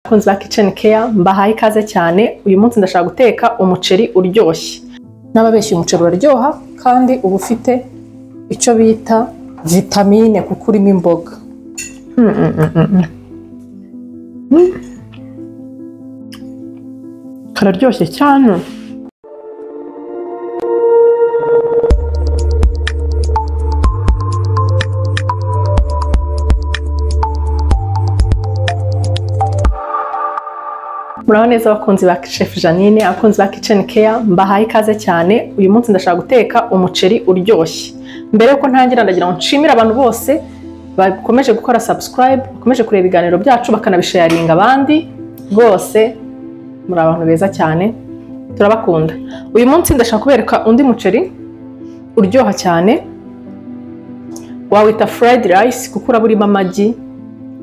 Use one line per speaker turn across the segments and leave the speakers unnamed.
Abakunzi ba Kitchen Care mbahaye ikaze cyane. Uyu munsi ndashaka guteka umuceri uryoshye. N'ababeshya umuceri uraryoha kandi uba ufite icyo bita vitamine kuko urimo imboga. Kararyoshye cyane. Muraho neza abakunzi ba Chef Janine, abakunzi ba Kitchen Care mbahaye ikaze cyane. Uyu munsi ndashaka guteka umuceri uryoshye. Mbere yuko ntangira ndagira ngo nshimire abantu bose bakomeje gukora subscribe, bakomeje kureba ibiganiro byacu bakanabisharinga abandi. Bose muri abantu beza cyane, turabakunda. Uyu munsi ndashaka kubereka undi muceri uryoha cyane. Wawita fried rice kuko uraburimo amagi,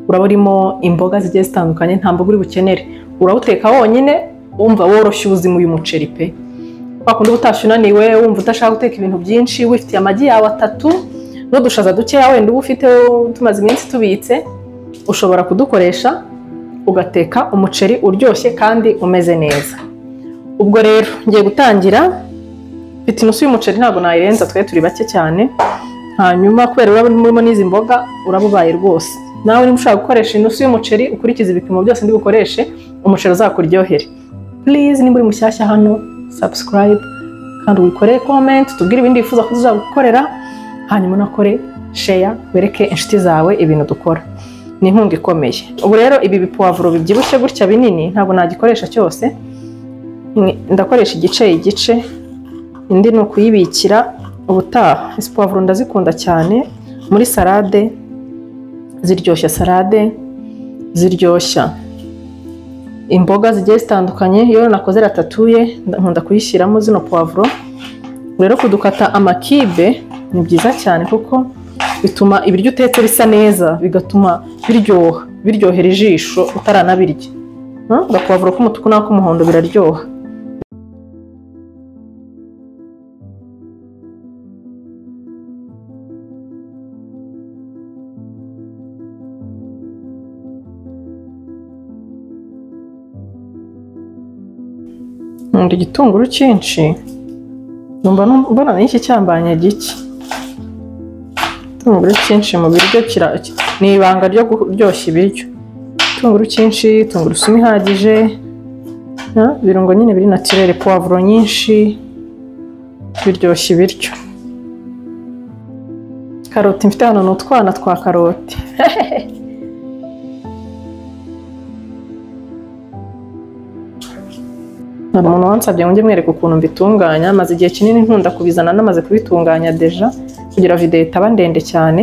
uraburimo imboga zigiye zitandukanye, nta mboga uri bukenere. Urawuteka wonyine wumva woroshye ubuzima uyu muceri pe. Wakundi utashunaniwe wumva utashaka guteka ibintu byinshi, wifitiye amagi yawe 3 n'udushaza dukeya wenda uba ufite tumaze iminsi tubitse, ushobora kudukoresha ugateka umuceri uryoshye kandi umeze neza. Ubwo rero ngiye gutangira. Mfite inusu y'umuceri ntabwo nayirenza, twe turi bake cyane. Hanyuma kubera urabimo n'izi mboga urabubaye rwose. Nawe niba ushaka gukoresha inusu y'umuceri ukurikiza ibipimo byose ndi bukoreshe, umuceri uzakuryohere. Please nimba uri mushyashya hano subscribe kandi wikore comment, tubwire ibindi wifuza ko tuzagukorera, hanyuma unakore share wereke inshuti zawe ibintu dukora. Ni inkunga ikomeye. Ubu rero ibi bipoivro bibyibushye gutya binini ntabwo nagikoresha cyose, ndakoresha igice. Indi ni ukuyibikira ubutaha. Izi poivro ndazikunda cyane muri salade, ziryoshya salade, ziryoshya imboga zigiye zitandukanye. Iyo nakoze ratatuye nkunda kuyishyiramo zino poivro. Rero kudukata amakibe ni byiza cyane kuko bituma ibiryo utetse bisa neza, bigatuma biryohera ijisho utaranabirya. Agapoivro k'umutuku n'ak'umuhondo biraryoha. Nkunda igitunguru cyinshi, numva mbona n'iki cyambanye gike. Igitunguru cyinshi mu biryo ni ibanga ryo kuryoshya ibiryo. Igitunguru cyinshi, tungurusumu ihagije, ibirungo nyine biri naturel, poivro nyinshi, biryoshya ibiryo. Karoti mfite hano n'utwana twa karoti. Hari umuntu wansabye ngo njye mwereke ukuntu mbitunganya, maze igihe kinini nkunda kubizana namaze kubitunganya deja kugira video itaba ndende cyane,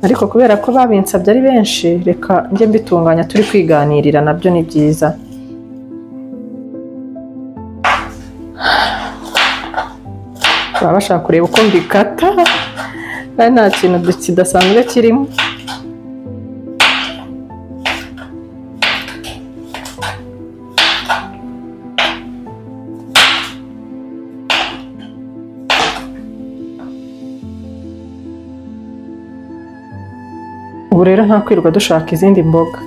ariko kubera ko babinsabye ari benshi reka njye mbitunganya turi kwiganirira, nabyo ni byiza. Baba bashaka kureba uko mbikata, nta kintu kidasanzwe kirimo. Ubu rero nta kwirirwa dushaka izindi mboga.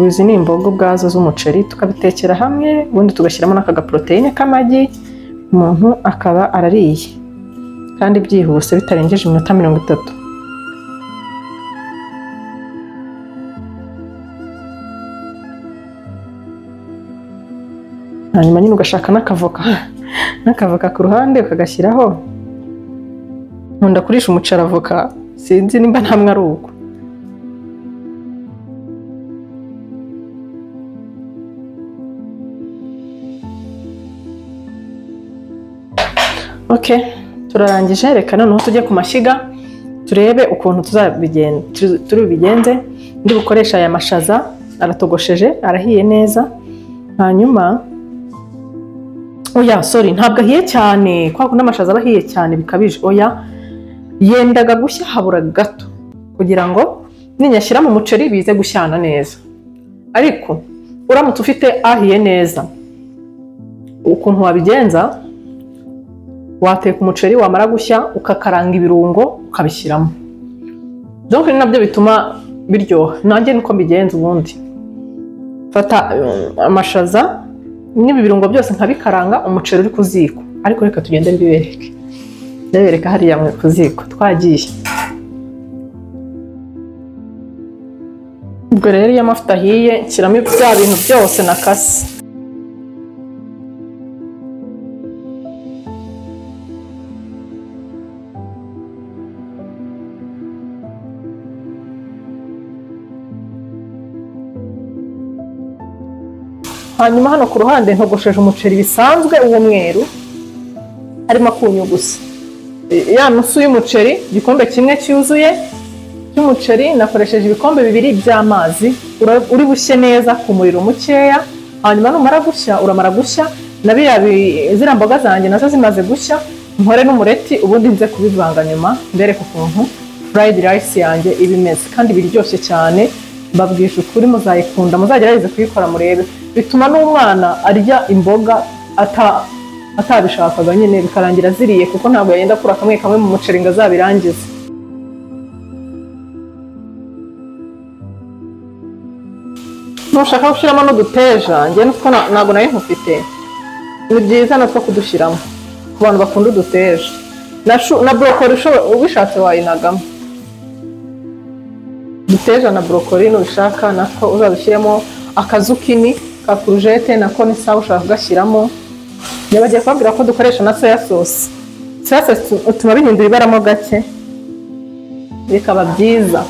Izi ni imboga ubwazo z'umuceri, tukabitekera hamwe, ubundi tugashyiramo n'aka proteine k'amagi, umuntu akaba arariye kandi byihuse bitarengeje iminota 30. Hanyuma nyine ugashaka n'akavoka ku ruhande ukagashyiraho. Nkunda kurisha umuceri avoka, sinzi nimba ntamwe ari uko. Okay, turarangije. Reka noneho tujye ku mashyiga turebe ukuntu tubigenze. Ndi bukoresha aya mashaza, aratogosheje, arahiye neza. Hanyuma ntabwo ahiye cyane, kwa kundi amashaza aba ahiye cyane bikabije. Yendaga gushya habura gato kugira ngo ninyashyira mu muceri bize gushyana neza. Ariko uramutse ufite ahiye neza, ukuntu wabigenza, wateka umuceri wamara gushya ukakaranga ibirungo ukabishyiramo. Donc ni nabyo bituma biryoha. Nanjye niko mbigenza ubundi. fata amashaza n'ibi birungo byose nkabikaranga, umuceri uri ku ziko. Ariko reka tugende ndabereka hariya ku ziko twagiye. Ubwo rero iyo amavuta ahiye nshyiramo bya bintu byose nakase. Hanyuma hano ku ruhande ntogosheje umuceri bisanzwe w'umweru, harimo akunyu gusa. Ya nusu y'umuceri, igikombe kimwe cyuzuye cy'umuceri, nakoresheje ibikombe 2 by'amazi. Uri bushye neza ku muriro mukeya. Hanyuma numara gushya, uramara gushya na ziriya mboga zanjye nazo zimaze gushya, nkore n'umureti, ubundi nze kubivanga nyuma mbereke ukuntu fried rice yanjye iba imeze. Kandi biryoshye cyane, mbabwije ukuri muzayikunda, muzagerageze kuyikora murebe. Bituma n'umwana arya imboga atabishakaga nyine, bikarangira ziriye, kuko ntabwo yenda kura kamwe mu muceri ngo azabirangize. Nushaka gushyiramo n'uduteja, njye nutwo ntabwo nayo nkufite, ni byiza natwo kudushyiramo ku bantu bakunda uduteja. Na brokoli ubishatse wayinagamo. Duteja na brokoli nubishaka natwo uzadushyiremo, akazukini ka courgette nako ni sawa ushaka kugashyiramo. Nyabagiye kubabwira ko dukoresha na soya sauce. Soya sauce utuma bihindura ibaramo gake, bikaba byiza.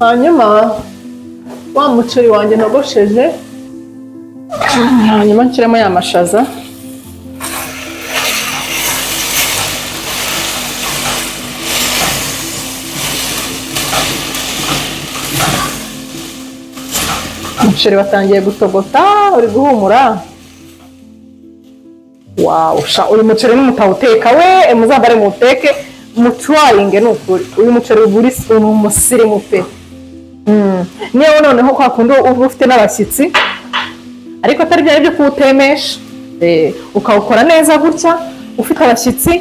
Hanyuma wa muceri wanjye nogosheje, hanyuma nshyiramo ya mashaza. Umuceri watangiye gutogota, uri guhumura. Wow, uyu muceri nimutawuteka we muzabare muteke mutryinge nukuri. Uyu muceri uri umusirimu pe. Niyo noneho kwa kundi uba ufite n'abashyitsi, ariko atari bya byo kuwutemesha, ukawukora neza gutya ufite abashyitsi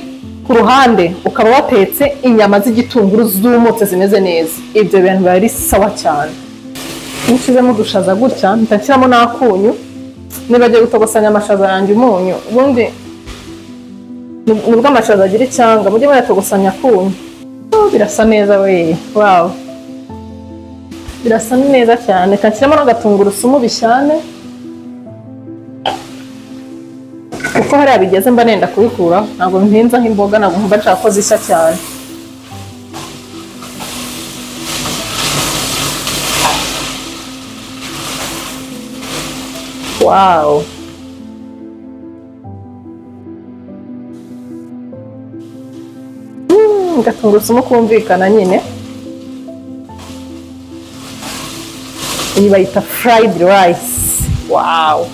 ku ruhande, ukaba watetse inyama z'igitunguru zumutse zimeze neza. Ibyo bintu bari sawa cyane. Nshizemo udushaza gutya, nshyiramo n'akunyu. Nibagiye gutogosanya amashaza yanjye umunyu, ubundi nubwo amashaza agira icyanga, mujye bayatogosanya akunyu. Birasa neza we, wow, birasa neza cyane. Nshyiramo n'agatungurusumu bishyane, kuko hariya bigeze mba nenda kubikura. Ntabwo mpinzaho imboga, ntabwo mba nshaka ko zishya cyane. Wow, gatungurusumu kumvikana nyine. Iyi bayita fried rice. Wow,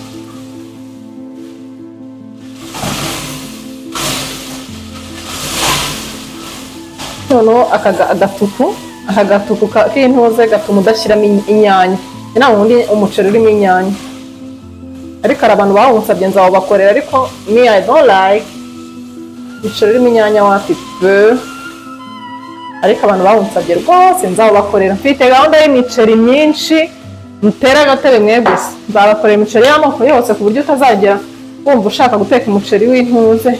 noneho agatuku k'intuze gatuma udashyiramo inyanya. Nta wundi umuceri urimo inyanya, ariko hari abantu bawunsabye nzawubakorera, ariko me I don't like umuceri urimo inyanya wapi pe. Ariko abantu bawunsabye rwose nzawubakorera. Mfite gahunda y'imiceri myinshi, mutera agatebe mwe gusa. Nzabakorera imiceri y'amoko yose ku buryo utazagera wumva ushaka guteka umuceri w'intuze,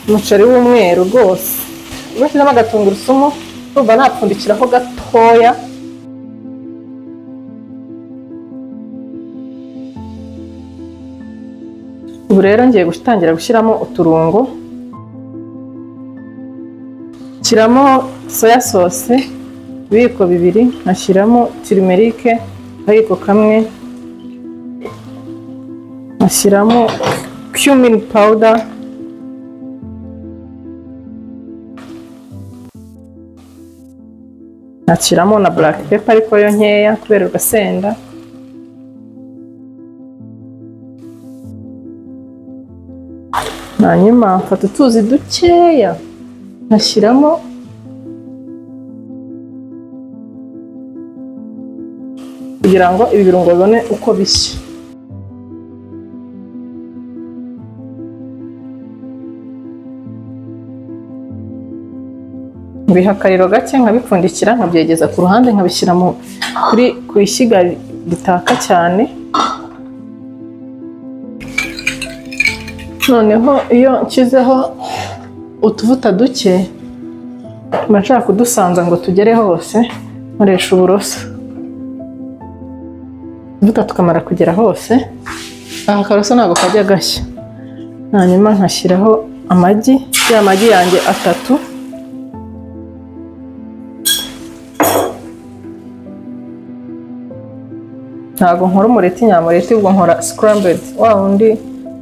umuceri w'umweru rwose. Bashyizemo agatungurusumu, urumva napfundikiraho gatoya. Ubu rero ngiye gutangira gushyiramo uturungo. Nshyiramo soya sauce ibiyiko 2, nkashyiramo turmeric akayiko kamwe, nkashyiramo cumin powder, nkashyiramo na black pepper ariko yo nkeya kubera ugasenda. Hanyuma mfata utuzi dukeya nkashyiramo, kugira ngo ibi birungo bibone uko bishya. Mbiha akariro gake nkabipfundikira, nkabyegeza ku ruhande, nkabishyira ku ishyiga bitaka cyane. Noneho iyo nshyizeho utuvuta duke mba nshaka kudusanza ngo tugere hose, nkoresha uburoso. Utuvuta tukamara kugera hose, aka karoso ntabwo kajya gashya. Hanyuma nkashyiraho amagi, ya magi yanjye 3. Ntabwo nkora umureti nyamureti, ubwo nkora scrambled, wa wundi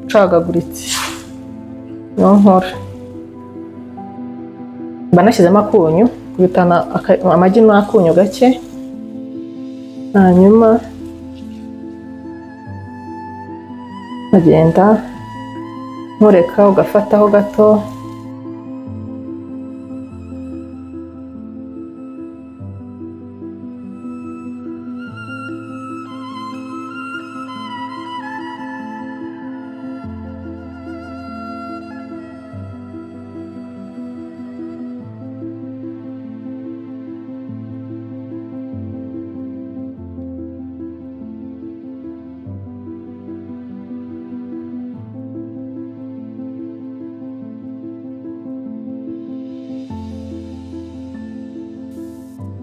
ucagaguritse niwo nkora. Mba nashyizemo akunyu, kubitana amagi n'akunyu gake. Hanyuma nkagenda nkureka ugafataho gato.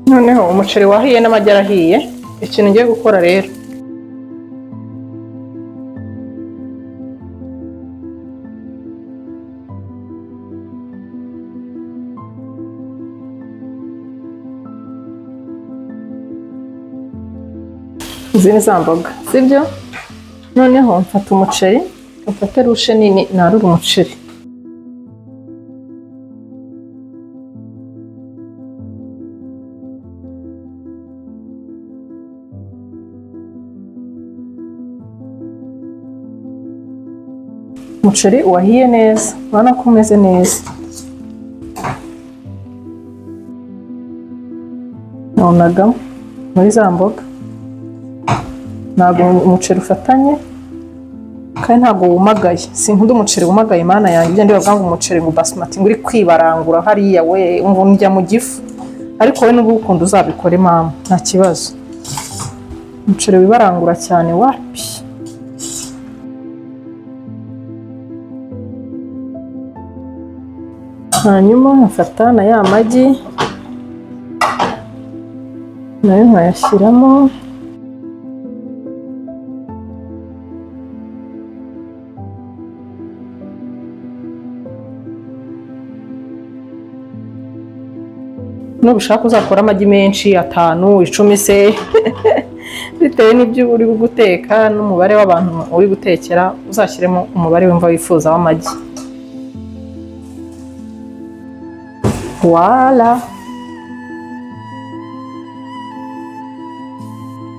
Noneho umuceri wahiye n'amagi arahiye. Ikintu ngiye gukora rero, izi ni za mboga, sibyo? Noneho mfata umuceri, mfate rushe nini narura umuceri. Umuceri wahiye neza, urabona ko umeze neza. Nawunagamo muri za mboga. Ntabwo umuceri ufatanye kandi ntabwo wumagaye. Sinkunda umuceri wumagaye, mana yanjye. Ibyo ndibavuga ngo umuceri ngo basmati ngo uri kwibarangura hariya we, ngo njya mu gifu. Ariko we n'ubu ukunda uzabikore mama, nta kibazo. Umuceri wibarangura cyane wapi? Hanyuma nkafata na ya magi nayo nkayashyiramo. Nubushaka uzakora amagi menshi, 5, 10 se bitewe n'ibyo uri guteka n'umubare w'abantu uri gutekera, uzashyiremo umubare wumva wifuza w'amagi. Voila,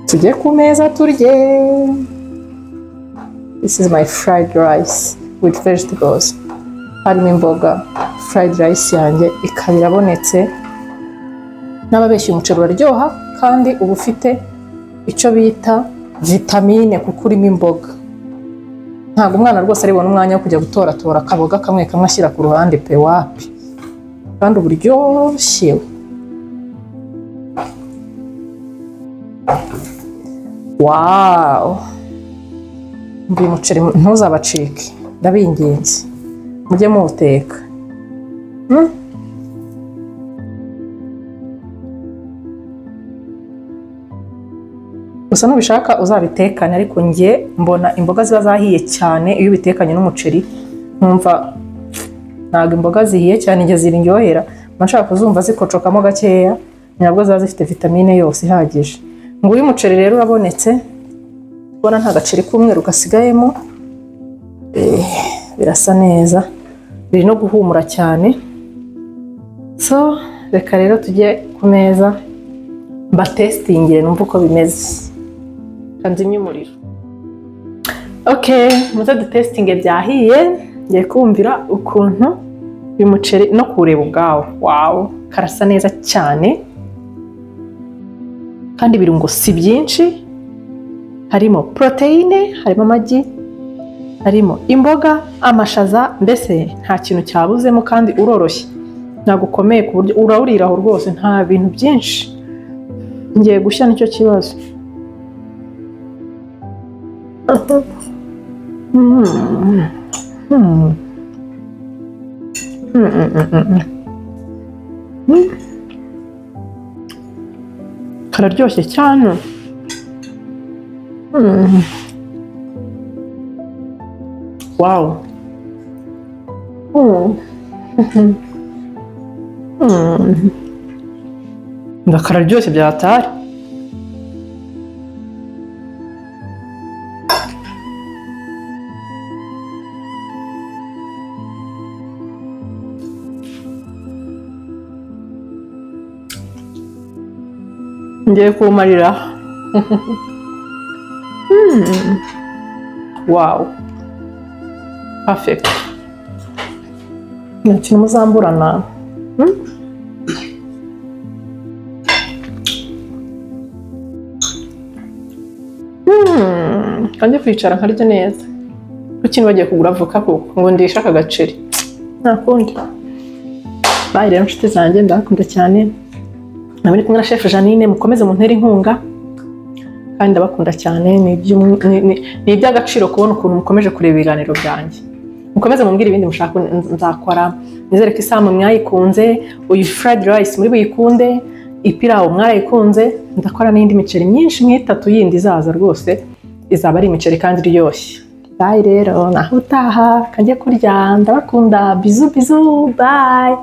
tujye ku meza turye. This is my fried rice with vegetables. Harimo imboga. Fried rice yanjye ikaba irabonetse. N'ababeshya umuceri uraryoha kandi uba ufite icyo bita vitamine kuko urimo imboga. Ntabwo umwana rwose aribona umwanya wo kujya gutoratora akaboga kamwe kamwe ashyira ku ruhande pe, wapi. Kandi uburyoshye. Wow, mbi umuceri ntuzabacike, ndabinginze mujye muwuteka. Gusa nubishaka uzabitekane, ariko njye mbona imboga ziba zahiye cyane iyo ubitekanye n'umuceri. Nkumva ntabwo imboga zihiye cyane njye zirindyohera, nshaka kuzumva zikocokamo gakeya, nabwo ziba zifite vitamine yose ihagije. Ngo uyu muceri rero urabonetse, ubona nta gaceri k'umweru gasigayemo. Birasa neza, biri no guhumura cyane. So reka rero tujye ku meza mbatestingire numva uko bimeze. Kanzimye umuriro. Okay, muze dutestinge byahiye. Ngiye kumvira ukuntu uyu muceri no kureba ubwawo. Wow, karasa neza cyane. Kandi ibirungo si byinshi. Harimo proteine, harimo amagi, harimo imboga, amashaza, mbese nta kintu cyabuzemo kandi uroroshye. Ntabwo ukomeye ku buryo urawuriraho rwose, nta bintu byinshi. Ngiye gushya nicyo kibazo. kararyoshye cyane. Wow. Kararyoshye byatari. Ngiye kumarira. Wow. Perfect. Nta kintu muzamburana. Kandi kwicara nkarya neza. Kuki bagiye kugura avoka kuko ngo ndisha aka gaceri. Nta kundi. Bye rero nshuti zanjye ndakunda cyane. Nabiri kumwe na Chef Jeannine, mukomeze muntera inkunga. Kandi ndabakunda cyane, ni iby'agaciro kubona ukuntu mukomeje kureba ibiganiro byanjye. Mukomeze mumbwira ibindi mushaka nzakora. Nizere ko isamu mwayikunze, uyu fried rice muri buyikunde, ipirawu mwarayikunze, ndakora n'indi miceri myinshi nk'itatu yindi izaza rwose, izaba ari imiceri kandi iryoshye. Bye rero, naho utaha, kanjye kurya, ndabakunda, bizu bizu, bye.